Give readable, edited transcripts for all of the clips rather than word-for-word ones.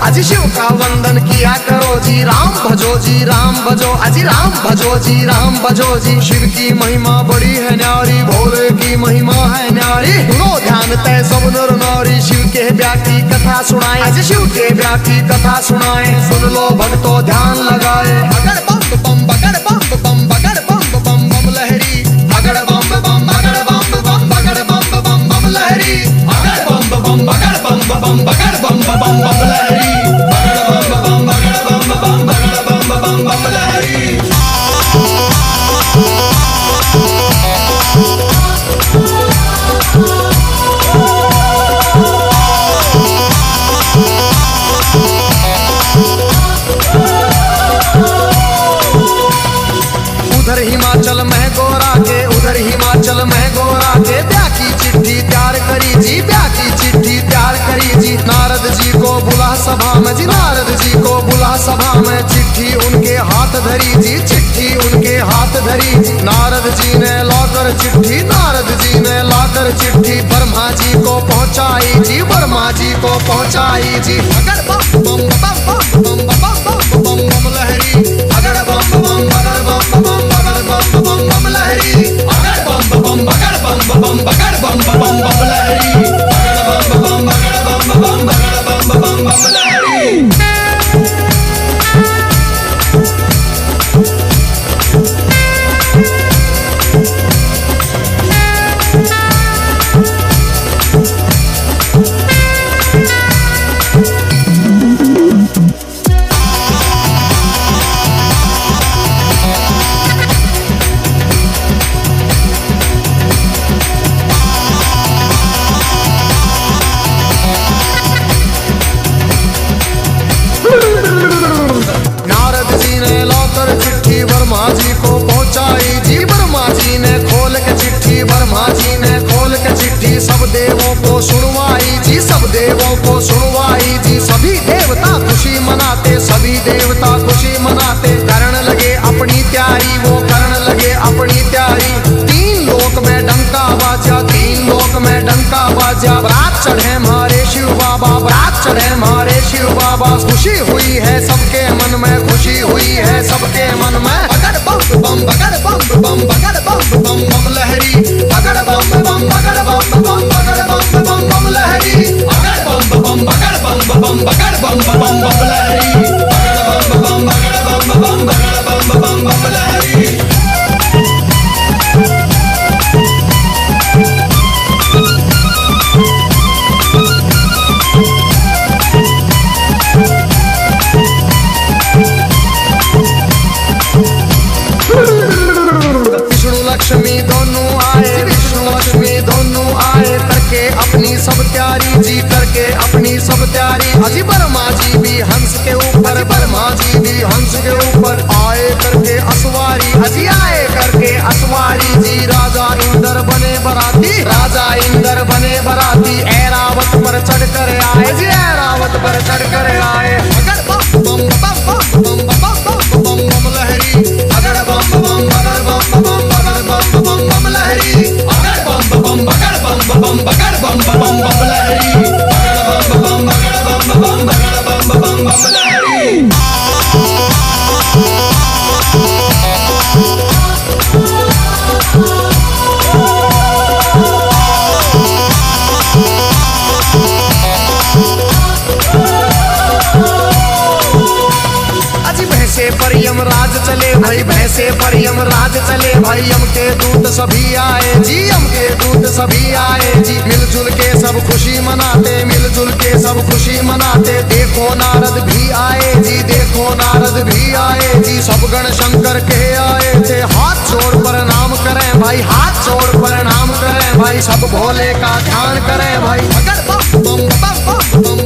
आज शिव का वंदन किया करो जी जी राम भजो जी राम भजो, अजी राम भजो जी राम भजो जी। शिव की महिमा बड़ी है न्यारी, भोले की महिमा है न्यारी। सुनो ध्यान तय सब नर नारी, शिव के ब्याह की कथा सुनाए, अजी शिव के ब्याह की कथा सुनाए। सुन लो भक्तों ध्यान लगाए, अगर बम बम बगर बम बम बगर बम बम बम लहरी, अगर बम बम बगर बम बम बगर बम बम बम लहरी, अगर बम बम बगर बम बम बगर बम बम बम लहरी, अगर बम बम बगर बम बम बगर बम बम बम लहरी। उधर हिमाचल में गोरा के, उधर हिमाचल में गोरा के ब्याह की चिट्ठी तैयार करी जी, ब्याह की चिट्ठी तैयार करी जी। नारद जी को बुला सभा में जी, नारद जी को बुला सभा में। चिट्ठी उनके हाथ धरी जी, चिट्ठी उनके हाथ धरी। नारद जी ने लाकर चिट्ठी, नारद जी ने लाकर चिट्ठी ब्रह्मा जी को पहुंचाई जी, ब्रह्मा जी को पहुंचाई जी। अगर बम बम बम बम बम बम बम बम लहरी, अगर बम बम बगर बम बम बगर बम बम बम लहरी, अगर बम बम बगर बम बम बगर बम बम बम लहरी, अगर बम बम बगर बम बम बगर बम बम बम लहरी। ब्रह्मा जी को पहुंचाई जी, ब्रह्मा जी ने खोल के चिट्ठी, ब्रह्मा जी ने खोल के चिट्ठी सब देवों को सुनवाई जी, सब देवों को सुनवाई जी। सभी देवता खुशी मनाते, सभी देवता खुशी मनाते। करण लगे अपनी तैयारी, वो करण लगे अपनी तैयारी। तीन लोक में डंका बाजा, तीन लोक में डंका बाजा। बारात चढ़े हमारे शिव बाबा, बारात चढ़े हमारे शिव बाबा। खुशी हुई है सबके मन में, खुशी हुई है सबके मन में। अगर बम बम बगर बम बम बगर बम बम बम लहरी, अगर बम बम बगर बम बम बगर बम बम बम लहरी, अगर बम बम बगर बम बम बगर बम बम बम लहरी, अगर बम बम बगर बम बम बगर बम बम बम लहरी। लक्ष्मी दोनों आए, विष्णु लक्ष्मी दोनों आए। करके अपनी सब तैयारी जी, करके अपनी सब तैयारी। अजी ब्रह्मा जी भी हंस के ऊपर, ब्रह्मा जी भी हंस के ऊपर आए करके असवारी। अजी आए करके असवारी जी। राजा इंद्र बने बराती, राजा इंद्र बने बराती। ऐरावत पर चढ़ कर आए जी, ऐरावत पर चढ़ कर आए। अगर बम बम बम बम बम बम बम लहरी, अगर बम बम बगर बम बम बगर बम बम बम लहरी, अगर बम बम बगर बम बम बगर बम बम बम लहरी, अगर बम बम बगर बम बम बगर बम बम बम लहरी। भैंसे पर यमराज चले भाई, भैंसे पर यमराज चले भाई। यम के दूत सभी आए जी, यम के दूत सभी आए जी। मिलजुल के सब खुशी मनाते, मिलजुल के सब खुशी मनाते। देखो नारद भी आए जी, देखो नारद भी आए जी। सब गण शंकर के आए थे, हाथ जोड़ प्रणाम करें भाई, हाथ जोड़ प्रणाम करें भाई। सब भोले का ध्यान करें भाई। अगर बम बम बम बम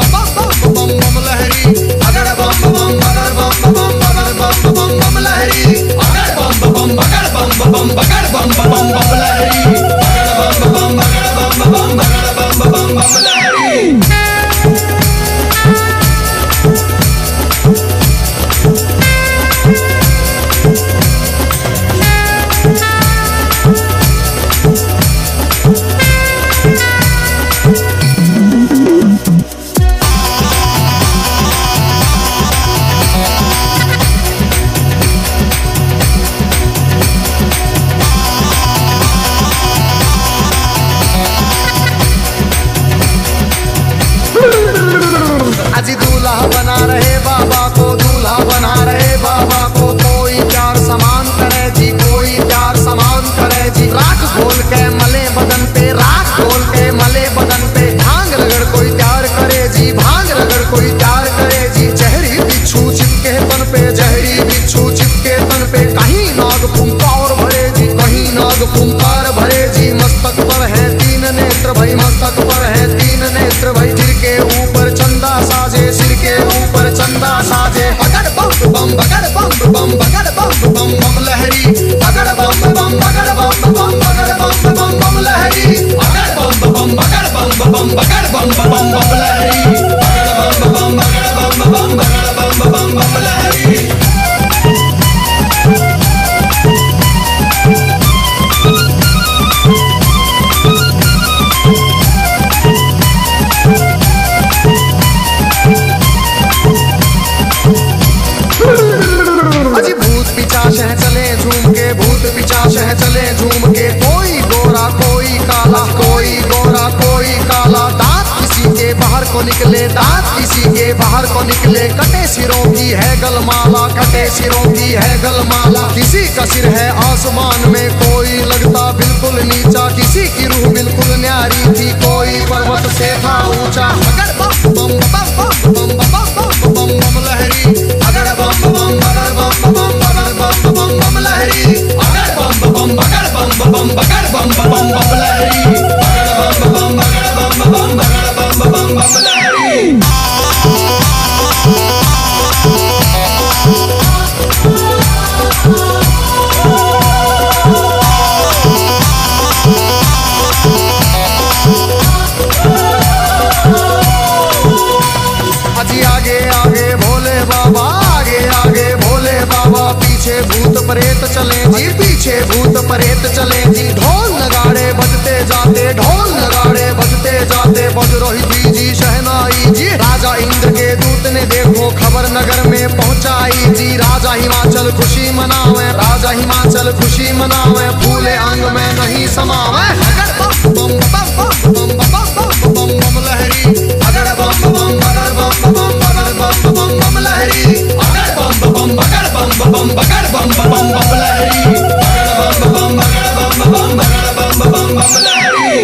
बम बम बम लहरी, अगर बम बम बगर बम बम बम बम बम लहरी, अगर बम बम बगर बम बम बगर बम बम बम लहरी, अगर बम बम बगर बम बम बगर बम बम बम लहरी। पे, जहरी बिच्छू चिपके तन पे, कहीं नाग फुंकार भरे जी, कहीं नाग फुंकार भरे जी। मस्तक पर है तीन नेत्र भाई, मस्तक पर है तीन नेत्र भाई। सिर के ऊपर चंदा साजे, सिर के ऊपर चंदा साजे। बगड़ बम बम बगड़ बम बम बगड़ बम बम बम लहरी, बगड़ बम बम बगड़ बम बम बगड़ बम बम बम लहरी, बगड़ बम बम बगड़ बम बम बगड़ बम बम बम लहरी, बगड़ बम बम बगड़ बम बम बगड़ बम बम बम लहरी। अजी भूत पिशाच है चले झूम के, भूत पिशाच है चले झूम के। कोई गोरा कोई काला, कोई गोरा कोई काला। दांत किसी के बाहर को निकले, दांत किसी के बाहर को निकले। कटे सिरों की है गलमाला, कटे सिरों की है गलमाला। किसी का सिर है आसमान में, कोई लगता बिल्कुल नीचा। किसी की रूह बिल्कुल न्यारी थी, कोई पर्वत से था ऊंचा। बगड़ बम बम बम बम बम बम बम बम लहरी, बगड़ बम बम बगड़ बम बम बगड़ बम बम बम लहरी, बगड़ बम बम बगड़ बम बम बगड़ बम बम बम लहरी, बगड़ बम बम बगड़ बम बम बगड़ बम बम बम लहरी। अजी आगे आगे भोले बाबा, आगे आगे भोले बाबा। पीछे भूत प्रेत चले जी, पीछे भूत प्रेत चले जी। ढोल नगाड़े बजते जाते, ढोल नगाड़े बजते जाते। बज रही थी जी शहनाई जी, राजा इंद्र के दूत ने देखो खबर नगर में पहुंचाई जी। राजा हिमाचल खुशी मनावे, राजा हिमाचल खुशी मनावे। फूले अंग में नहीं समावे। बगड़ बम बम बम बम बम बम बम लहरी, बगड़ बम बम बगड़ बम बम बगड़ बम बम बम लहरी, बगड़ बम बम बगड़ बम बम बगड़ बम बम बम लहरी, बगड़ बम बम बगड़ बम बम बगड़ बम बम बम लहरी।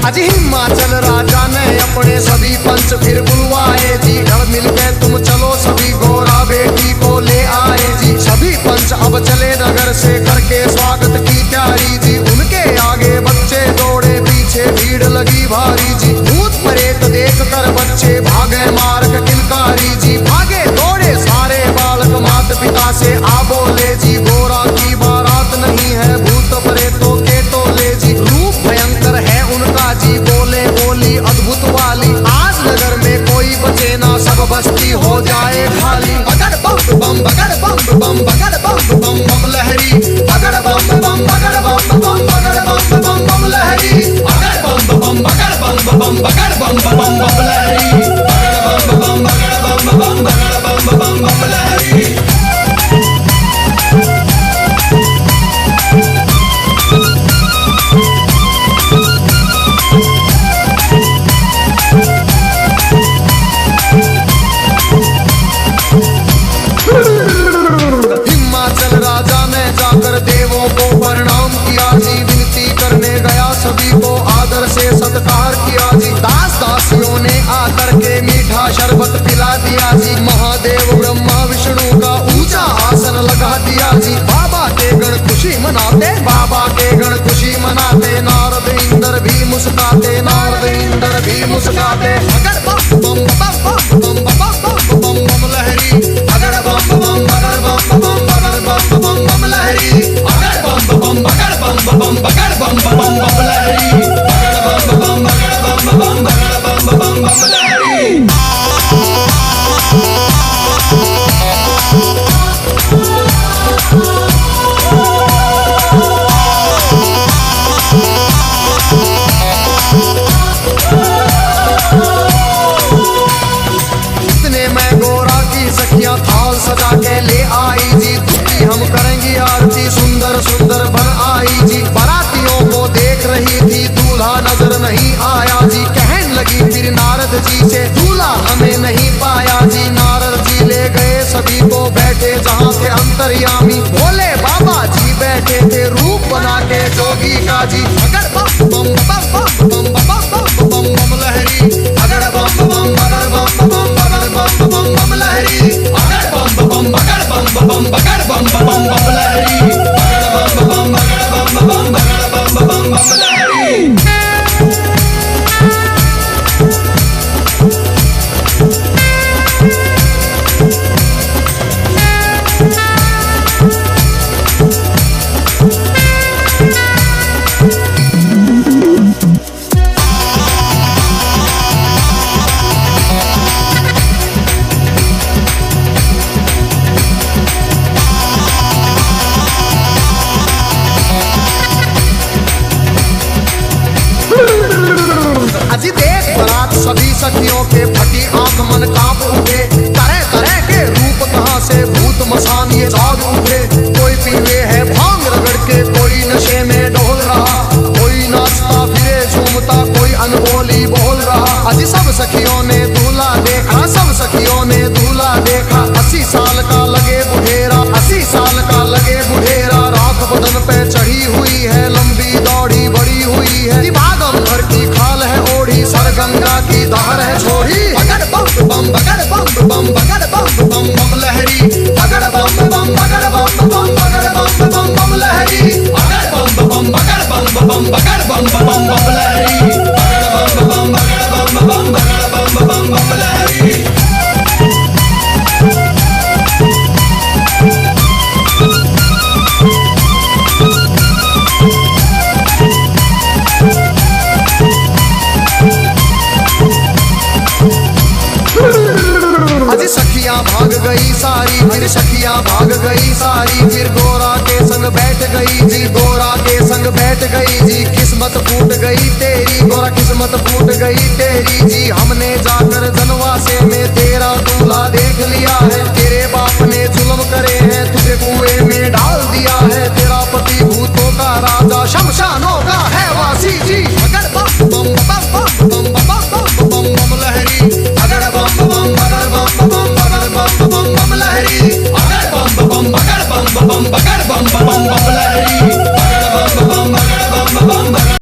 अजी हिमाचल राजा ने अपने सभी पंच फिर बुलवाए जी। घर मिल के तुम चलो सभी, गोरा बेटी को ले आए जी। सभी पंच अब चले नगर से करके स्वागत की तैयारी जी। उनके आगे बच्चे दौड़े, पीछे भीड़ लगी भारी जी। भूत प्रेत देख कर बच्चे भागे मार्ग किलकारी जी। भागे दौड़े सारे बालक माता पिता से आ बोले जी। गोरा की बारात नहीं है, भूत प्रेतों के टोले जी। रूप भयंकर है उनका जी, बोले बोली अद्भुत वाली। आज नगर में कोई बचे ना, सब बस्ती हो जाए खाली। बगड़ बम बम बगड़ बम बम बगड़ बम बम बम लहरी, बगड़ बम बम बगड़ बम बम बगड़ बम बम बम लहरी, बगड़ बम बम बगड़ बम बम बगड़ बम बम बम लहरी, बगड़ बम बम बगड़ बम बम बगड़ बम बम बम लहरी। हिमाचल राजा ने जाकर देवों को प्रणाम किया जी। विनती करने गया, सभी को आदर से सत्कार किया जी। दास दासियों ने आकर के मीठा शरबत पिला दिया जी। महादेव ब्रह्मा विष्णु का ऊंचा आसन लगा दिया जी। बाबा के गण खुशी मनाते, बाबा के गण खुशी मनाते। नारद इंद्र भी मुस्काते, नारद इंद्र भी मुस्काते। बगड़ बम बम बम बम बम बम बम लहरी, बगड़ बम बम बगड़ बम बम बगड़ बम बम बम लहरी, बगड़ बम बम बगड़ बम बम बगड़ बम बम बम लहरी, बगड़ बम बम बगड़ बम बम बगड़ बम बम बम लहरी। जी। कहने लगी फिर नारद जी से, दूल्हा हमें नहीं पाया जी। नारद जी ले गए सभी को, बैठे जहाँ थे अंतर्यामी। भोले बाबा जी बैठे थे रूप बना के जोगी का जी। अगर बम बम बम बम बम बम बम बम बम लहरी, अगर बम बम बगर बम बम बगर बम बम बम लहरी, अगर बम बम बगर बम बम बगर बम बम बम लहरी, अगर बम बम बगर बम बम बगर बम बम बम लहरी। अजी देख बरात सभी सखियों के, फटी आंख मन कांप उठे। तरह तरह के रूप कहां से भूत मसान ये जाग उठे। कोई पीवे है भांग रगड़ के, कोई नशे में डोल रहा, कोई नाचता फिरे झूमता, कोई अनहोली बोल रहा। अजी सब सखियों ने दूल्हा देखा, सब सखियों ने दूल्हा देखा। 80 साल का लगे बुढ़ेरा, 80 साल का लगे बुढ़ेरा। राख बदन पे चढ़ी हुई है, लंबी दौड़ी बड़ी हुई है। दिमागम भर की खाल है ओढ़ी, सर गंगा की धार है छोड़ी। अगर बम बम बगर बम बम बगर बम बम बम लहरी, अगर बम बम बगर बम बम बगर बम बम बम लहरी, अगर बम बम बगर बम बम बगर बम बम बम लहरी, अगर बम बम बगर बम बम बगर बम बम बम लहरी। अजी सखियां भाग गई सारी, फिर सखियां भाग गई सारी। फिर गोरा के संग बैठ गई जी, गोरा के संग बैठ गई जी। किस्मत फूट गई तेरी गोरा, किस्मत फूट गई तेरी जी। हमने जाकर जनवासे में तेरा दूल्हा देख लिया है। तेरे बाप ने जुल्म करे हैं, तुझे कुएं में डाल दिया है। तेरा पति भूतों का राजा, शमशानों का है वासी जी।